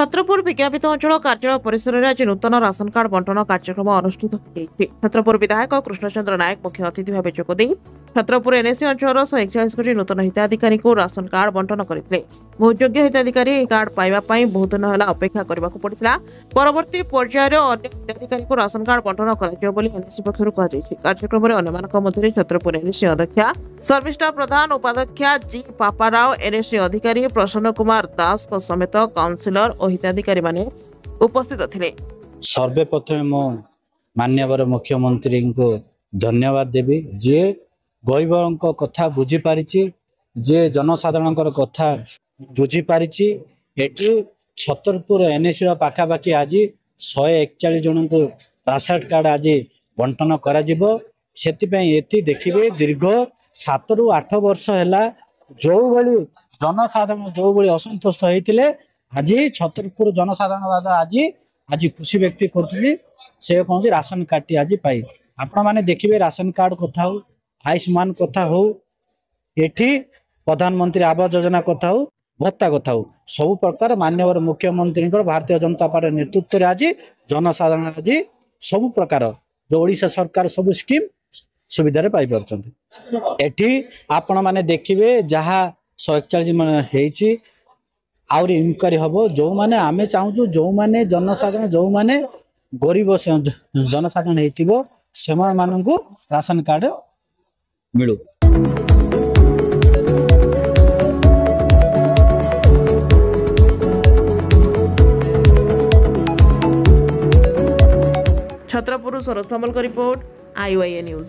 छत्रपुर विज्ञापित अंचल कार्यालय परिसर में आज नूतन राशन कार्ड बंटन कार्यक्रम अनुष्ठित हो छत्रपुर विधायक कृष्णचंद्र नायक मुख्य अतिथि भाव जोगदे छत्रपुर एनएसी अंचल 141 कोटी नूतन हिताधिकारी को राशन कार्ड बंटन करते बहुत योग्य हिताधिकारी यह कार्ड पाइबापी बहुत दिन है अपेक्षा करने पड़ा। परवर्ती पर्यायर अन्य हिताधिकारी को राशन कार्ड बंटन करएनएसी पक्षर कार्यक्रम में अन्य छत्रपुर एनएसी अध्यक्षा सर्विस्टा प्रधान उपाध्यक्षा जी पापाराव एनएसी अधिकारी प्रसन्न कुमार दास समेत काउंसिलर और हिताधिकारी माने उपस्थित थे। सर्वप्रथम मो माननीय मुख्यमंत्री को धन्यवाद देवी जे गरीबों कथा बुझी पारी जे जनसाधारण कथा बुझी पारी छतरपुर एनएसी पाखापाखि आज 141 जन को राशन कार्ड आज बंटन करा देखिए दीर्घ 7 ରୁ 8 वर्ष है जो भली जनसाधारण जो भली असंतोष होते आज छतरपुर जनसाधारण आज आज खुशी व्यक्ति करुँगी से कौन राशन कार्ड आज पाई आपण मैंने देखिए राशन कार्ड कथा हो आयुष्मान कथा हो एठी प्रधानमंत्री आवास योजना कथा हो भत्ता कथा हो सब प्रकार माननीय मुख्यमंत्री भारतीय जनता पार्टी नेतृत्व में आज जनसाधारण आज सब प्रकार जो ओडिशा सरकार सब स्कीम सुविधा पाई पार्टी आपण मैंने देखिए जहाँ 141 मन आउरी इनक्वारी हम जो मैंने आमे चाहूँ जो मैंने जनसाधारण जो मैंने गरीब जनसाधारण से मानू राशन कार्ड मिलू। छत्रपुर सरोज समल का रिपोर्ट IOIA न्यूज।